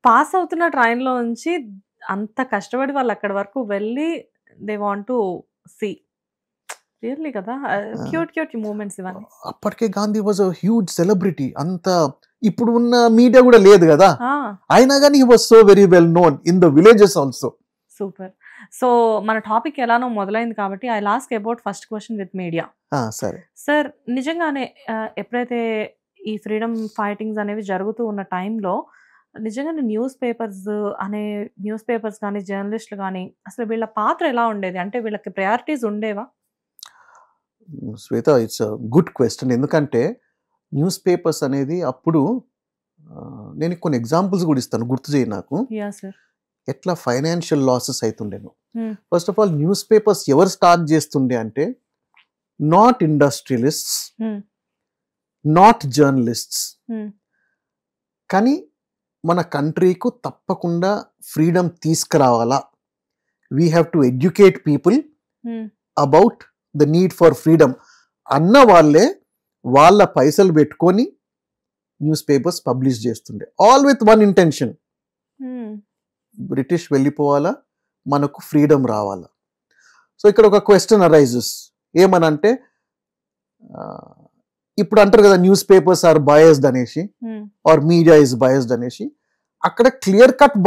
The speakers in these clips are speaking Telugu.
పాస్ అవుతున్న ట్రైన్‌లో నుంచి అంత కష్టపడి వాళ్ళక్కడి వరకు వెళ్ళి they want to see. Really కదా! క్యూట్ క్యూట్ మూమెంట్స్ ఇవన్నీ. అప్పటికే Gandhi was a huge celebrity. అంత ఇప్పుడు ఉన్న మీడియా కూడా లేదు కదా, ఆ! అయినా కానీ he was so very well known in the villages also. Super. So మన టాపిక్ ఎలానో మొదలైంది కాబట్టి I will ask about first question with media. సరే సార్ నిజంగానే ఎప్పుడైతే ఈ ఫ్రీడమ్ ఫైటింగ్స్ అనేవి జరుగుతూ ఉన్న టైంలో నిజంగానే న్యూస్ పేపర్స్ కానీ జర్నలిస్టులు కానీ అసలు వీళ్ళ పాత్ర ఎలా ఉండేది? అంటే వీళ్ళకి ప్రయారిటీస్ ఉండేవా? Shweta, it's good question. ఎందుకంటే న్యూస్ పేపర్స్ అనేది అప్పుడు నేను కొన్ని ఎగ్జాంపుల్స్ కూడా ఇస్తాను, గుర్తు చేయి నాకు. Yeah sir. ఎట్లా ఫైనాన్షియల్ లాసెస్ అవుతుండేను. First of all newspapers ఎవరు స్టార్ట్ చేస్తుండే అంటే నాట్ ఇండస్ట్రియలిస్ట్స్, నాట్ జర్నలిస్ట్స్. కానీ మన కంట్రీకు తప్పకుండా ఫ్రీడమ్ తీసుకురావాలా, we have to educate people about the need for freedom అన్న వాళ్ళే వాళ్ళ పైసలు పెట్టుకొని న్యూస్ పేపర్స్ పబ్లిష్ చేస్తుండే, all with one intention, British వెళ్ళిపోవాలా, మనకు ఫ్రీడమ్ రావాలా. సో ఇక్కడ ఒక క్వశ్చన్ అరైజెస్, ఏమనంటే ఇప్పుడు అంటారు కదా న్యూస్ పేపర్స్ ఆర్ బయాస్డ్ అనేసి, ఆర్ మీడియా ఇస్ బయాస్డ్ అనేసి. అక్కడ క్లియర్ కట్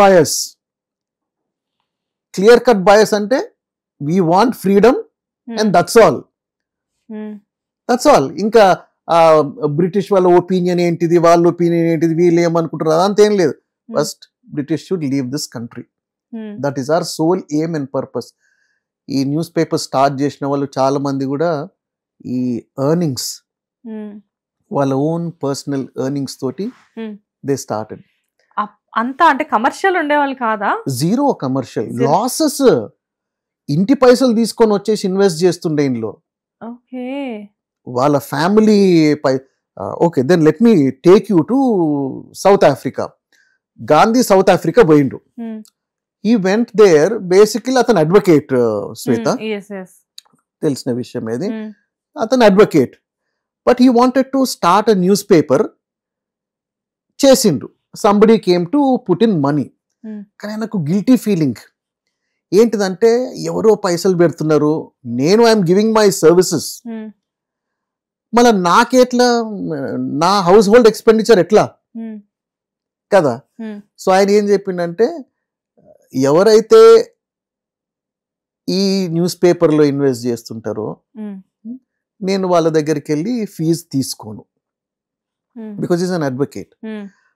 బయాస్ అంటే we want freedom and that's all. ఇంకా బ్రిటిష్ వాళ్ళ ఒపీనియన్ ఏంటిది, వాళ్ళ ఒపీనియన్ ఏంటిది, వీళ్ళు ఏమనుకుంటారు అదంతా ఏం లేదు. First British should leave this country, that is our sole aim and purpose. ఈ న్యూస్ పేపర్ స్టార్ట్ చేసిన వాళ్ళు చాలా మంది కూడా ఈ ఎర్నింగ్స్, వాళ్ళ ఓన్ పర్సనల్ ఎర్నింగ్స్ తోటి దే స్టార్టెడ్. అంతా అంటే కమర్షియల్ ఉండేవాళ్ళు కాదా? Zero commercial, losses. ఇంటి పైసలు తీసుకొని వచ్చేసి ఇన్వెస్ట్ చేస్తుండే ఇంట్లో. ఓకే, వాళ్ళ family okay, then let me take you to South Africa. Gandhi South Africa పోయిండు. ఈ వెంట్ దేర్, బేసికలీ అతను అడ్వకేట్. శ్వేత, తెలిసిన విషయం ఏది, అతను advocate. But he wanted to start a news paper. చేసిండు, somebody came to put in money. కానీ నాకు గిల్టీ ఫీలింగ్ ఏంటిదంటే, ఎవరో పైసలు పెడుతున్నారు, నేను ఐఎమ్ గివింగ్ మై సర్వీసెస్, మళ్ళీ నాకెట్లా, నా హౌస్ హోల్డ్ ఎక్స్పెండిచర్ ఎట్లా కదా. సో ఆయన ఏం చెప్పిండంటే, ఎవరైతే ఈ న్యూస్ పేపర్లో ఇన్వెస్ట్ చేస్తుంటారో నేను వాళ్ళ దగ్గరికి వెళ్ళి ఫీజు తీసుకోను, because is an advocate.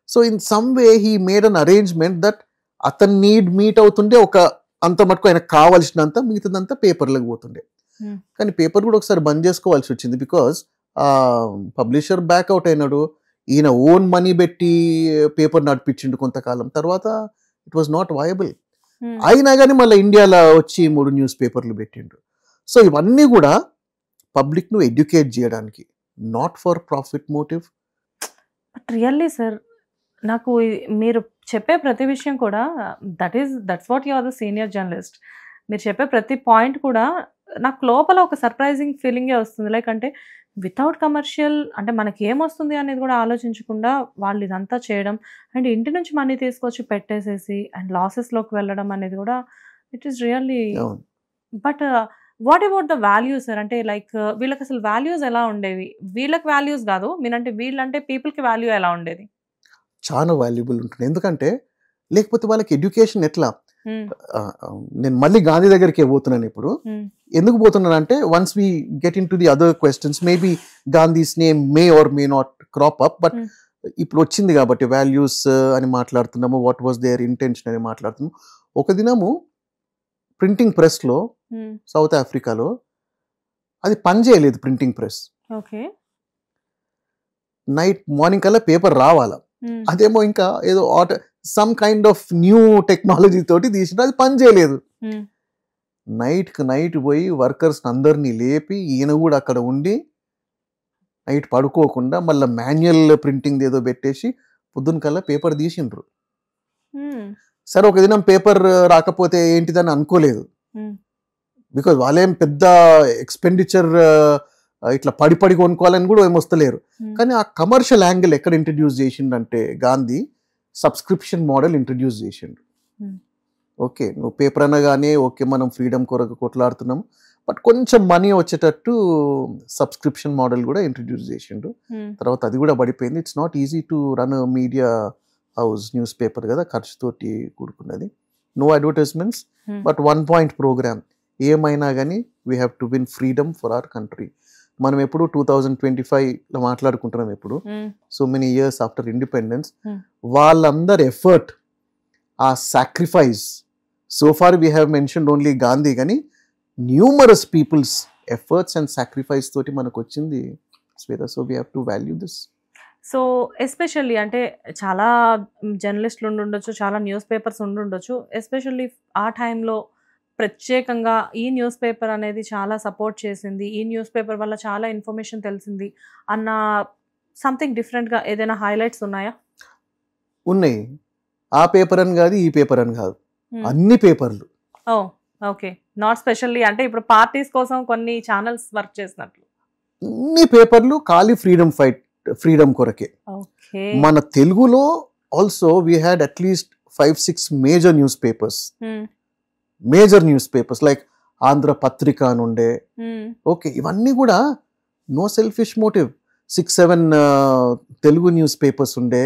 So in some way he made an arrangement that అతని నీడ్ మీట్ అవుతుండే, ఒక అంత మటుకు ఆయనకు కావాల్సినంత, మిగతాదంతా పేపర్లకు పోతుండే. కానీ పేపర్ కూడా ఒకసారి బంద్ చేసుకోవాల్సి వచ్చింది, బికాజ్ పబ్లిషర్ బ్యాక్అవుట్ అయినాడు. ఈయన ఓన్ మనీ పెట్టి పేపర్ నడిపించిండు కొంతకాలం తర్వాత, ఇట్ వాజ్ నాట్ వయబుల్. అయినా కానీ మళ్ళీ ఇండియాలో వచ్చి 3 న్యూస్ పేపర్లు పెట్టిండు. సో ఇవన్నీ కూడా పబ్లిక్ ను ఎడ్యుకేట్ చేయడానికి, not for profit motive. Really sir, నాకు మీరు చెప్పే ప్రతి విషయం కూడా that's what you are the senior journalist. మీరు చెప్పే ప్రతి పాయింట్ కూడా నాకు లోపల ఒక సర్ప్రైజింగ్ ఫీలింగే వస్తుంది. లైక్ అంటే వితౌట్ కమర్షియల్, అంటే మనకి ఏమొస్తుంది అనేది కూడా ఆలోచించకుండా వాళ్ళు ఇదంతా చేయడం, అండ్ ఇంటి నుంచి మనీ తీసుకొచ్చి పెట్టేసేసి అండ్ లాసెస్లోకి వెళ్ళడం అనేది కూడా it is really. But what about the values sir? అంటే లైక్ వీళ్ళకి అసలు వాల్యూస్ ఎలా ఉండేవి? వీళ్ళకి వాల్యూస్ కాదు, మీరంటే వీళ్ళంటే పీపుల్కి వాల్యూ ఎలా ఉండేది? చాలా వాల్యుబుల్ ఉంటుంది. ఎందుకంటే లేకపోతే వాళ్ళకి ఎడ్యుకేషన్ ఎట్లా. నేను మళ్ళీ గాంధీ దగ్గరికి పోతున్నాను ఇప్పుడు. ఎందుకు పోతున్నాను అంటే, once we get into the other questions, maybe Gandhi's name may or may not crop up, but ఇప్పుడు వచ్చింది కాబట్టి వాల్యూస్ అని మాట్లాడుతున్నాము, వాట్ వాజ్ దేర్ ఇంటెన్షన్ అని మాట్లాడుతున్నాము. ఒక దినము ప్రింటింగ్ ప్రెస్లో సౌత్ ఆఫ్రికాలో అది పని చేయలేదు, ప్రింటింగ్ ప్రెస్. ఓకే, మార్నింగ్ కల్లా పేపర్ రావాలా, అదేమో ఇంకా ఏదో some kind of new technology తోటి తీసిన, అది పని చేయలేదు. నైట్ పోయి వర్కర్స్ అందరినీ లేపి, ఈయన కూడా అక్కడ ఉండి నైట్ పడుకోకుండా మళ్ళీ మాన్యువల్ ప్రింటింగ్ ఏదో పెట్టేసి పొద్దున్న కల్లా పేపర్ తీసిండ్రు. సరే, ఒక దినం పేపర్ రాకపోతే ఏంటిదని అనుకోలేదు, బికాజ్ వాళ్ళేం పెద్ద ఎక్స్పెండిచర్ ఇట్లా పడి కొనుక్కోవాలని కూడా ఏమొస్తలేరు. కానీ ఆ కమర్షియల్ యాంగిల్ ఎక్కడ ఇంట్రడ్యూస్ చేసిండంటే గాంధీ, సబ్స్క్రిప్షన్ మోడల్ ఇంట్రడ్యూస్ చేసిండు. ఓకే, నువ్వు పేపర్ అనగానే ఓకే మనం ఫ్రీడమ్ కొరకు కొట్లాడుతున్నాం, బట్ కొంచెం మనీ వచ్చేటట్టు సబ్స్క్రిప్షన్ మోడల్ కూడా ఇంట్రడ్యూస్ చేసిండు. తర్వాత అది కూడా పడిపోయింది. It's not easy to run media house news paper కదా, ఖర్చుతోటి కూడుకున్నది. No advertisements, but 1 point programme. ఏమైనా కానీ we have to win freedom for our country. మనం ఎప్పుడు 2025లో మాట్లాడుకుంటున్నాం, ఎప్పుడు so many years after independence. వాళ్ళందరి ఎఫర్ట్, ఆ sacrifice, so far we have mentioned only Gandhi, కానీ numerous peoples efforts and sacrifice తోటి మనకు వచ్చింది Shweta. So we have to value this. So especially అంటే చాలా జర్నలిస్టులు ఉండుండొచ్చు, చాలా న్యూస్ పేపర్స్ ఉండుండొచ్చు. ఎస్పెషల్లీ ఆ టైంలో ప్రత్యేకంగా ఈ న్యూస్ పేపర్ అనేది చాలా సపోర్ట్ చేసింది, ఈ న్యూస్ పేపర్ వల్ల చాలా ఇన్ఫర్మేషన్ తెలిసింది అన్న సంథింగ్ డిఫరెంట్గా ఏదైనా హైలైట్స్ ఉన్నాయా? ఉన్నాయి. ఆ పేపర్ అని కాదు, ఈ పేపర్ అని కాదు, అన్ని పేపర్లు. ఓ ఓకే, నాట్ స్పెషల్లీ అంటే ఇప్పుడు పార్టీస్ కోసం కొన్ని ఛానల్స్ వర్క్ చేసినట్లు అన్ని పేపర్లు ఖాళీ ఫ్రీడమ్ కొరకే. మన తెలుగులో also we had at least 5-6 major newspapers like Andhra Patrika అని ఉండే. ఓకే, ఇవన్నీ కూడా no selfish motive. 6-7 Telugu newspapers ఉండే,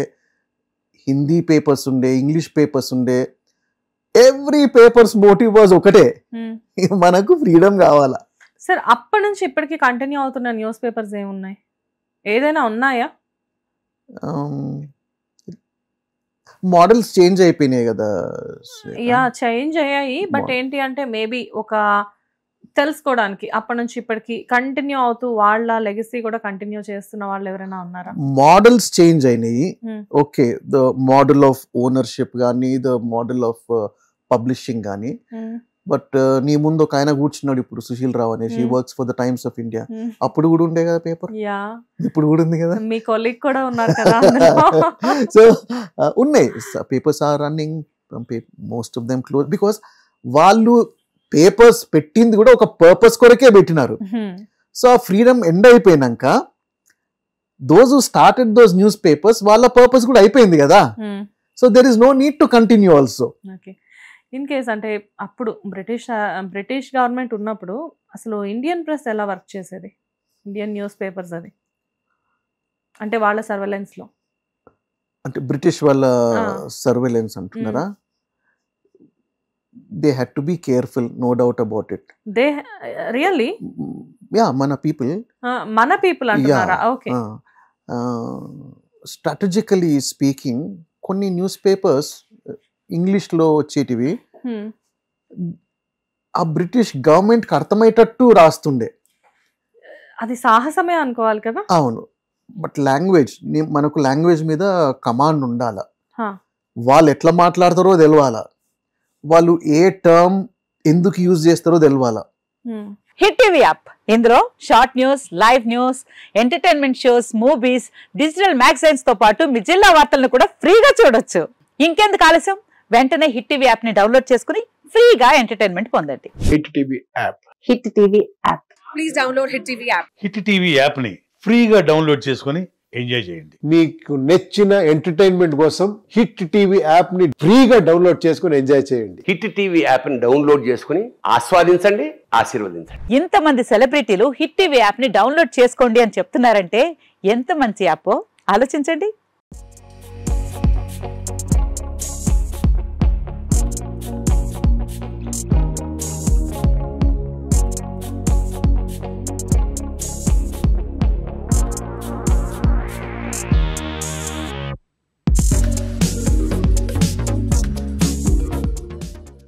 హిందీ పేపర్స్ ఉండే, ఇంగ్లీష్ పేపర్స్ ఉండే. ఎవ్రీ పేపర్స్ మోటివ్ వాజ్ ఒకటే, మనకు ఫ్రీడమ్ కావాలా. సార్ అప్పటి నుంచి ఇప్పటికీ కంటిన్యూ అవుతున్న న్యూస్ పేపర్స్ ఏమున్నాయి, ఏదైనా ఉన్నాయా? మోడల్స్ చేంజ్ అయిపోయినాయి కదా. యా చేంజ్ అయ్యాయి, బట్ ఏంటి అంటే మేబీ ఒక తెలుసుకోవడానికి అప్పటి నుంచి ఇప్పటికి కంటిన్యూ అవుతూ వాళ్ళ లెగసీ కూడా కంటిన్యూ చేస్తున్న వాళ్ళు ఎవరైనా ఉన్నారా? మోడల్స్ చేంజ్ అయినాయి. Okay, the model of ownership కానీ, ద మోడల్ ఆఫ్ పబ్లిషింగ్ కానీ. బట్ నీ ముందు ఒక ఆయన కూర్చున్నాడు ఇప్పుడు, సుశీల్ రావు అనేసి, works for the times of India. అప్పుడు కూడా ఉండే కదా పేపర్, ఇప్పుడు కూడా ఉంది కదా. మీ కొలీగ్ కూడా ఉన్నారు కదా. సో ఉన్నాయి, papers are running, most of them close, because వాళ్ళు పేపర్స్ పెట్టింది కూడా ఒక పర్పస్ కొరకే పెట్టినారు. సో ఆ ఫ్రీడమ్ ఎండ్ అయిపోయినాక those who started those newspapers వాళ్ళ పర్పస్ కూడా అయిపోయింది కదా. So there is no need to continue also. In case అంటే అప్పుడు బ్రిటిష్ గవర్నమెంట్ ఉన్నప్పుడు అసలు ఇండియన్ ప్రెస్ ఎలా వర్క్ చేసేది, ఇండియన్ న్యూస్ పేపర్స్ అది అంటే వాళ్ళ సర్వేలెన్స్ లో? అంటే బ్రిటిష్ వాళ్ళ సర్వేలెన్స్ అంటున్నారా? they had to be careful, no doubt about it. They really? Yeah, mana people antunara. Okay. Strategically speaking, కొన్ని న్యూస్ పేపర్స్ ఇంగ్లీష్ లో వచ్చేటివి ఆ బ్రిటిష్ గవర్నమెంట్ కి అర్థమయ్యేటట్టు రాస్తుండే. అది సాహసమే అనుకోవాలి కదా. అవును, బట్ మనకు లాంగ్వేజ్ మీద కమాండ్ ఉండాల. వాళ్ళు ఎట్లా మాట్లాడతారో తెలవాలా, వాళ్ళు ఏ టర్మ్ ఎందుకు యూజ్ చేస్తారో తెలవాలా. హిట్ టీవీ యాప్, ఇందులో short news, live news, entertainment shows, movies, digital magazines తో పాటు మీ జిల్లా వార్తలను కూడా ఫ్రీగా చూడొచ్చు. ఇంకెందుకు ఆలస్యం, వెంటనే హిట్ టీవీ యాప్ ని డౌన్లోడ్ చేసుకుని ఫ్రీగా ఎంటర్టైన్మెంట్ పొందండి. Hit TV app. Hit TV app. Please download hit TV app. Hit TV app ని ఫ్రీగా డౌన్లోడ్ చేసుకుని ఎంజాయ్ చేయండి. మీకు నచ్చిన ఎంటర్టైన్మెంట్ కోసం హిట్ టీవీ యాప్ ని ఫ్రీగా డౌన్లోడ్ చేసుకుని ఎంజాయ్ చేయండి. హిట్ టీవీ యాప్ ని డౌన్లోడ్ చేసుకుని ఆస్వాదించండి, ఆశీర్వదించండి. ఇంతమంది సెలబ్రిటీలు హిట్ టీవీ యాప్ ని డౌన్లోడ్ చేసుకోండి అని చెప్తున్నారంటే ఎంత మంచి యాప్ ఆలోచించండి.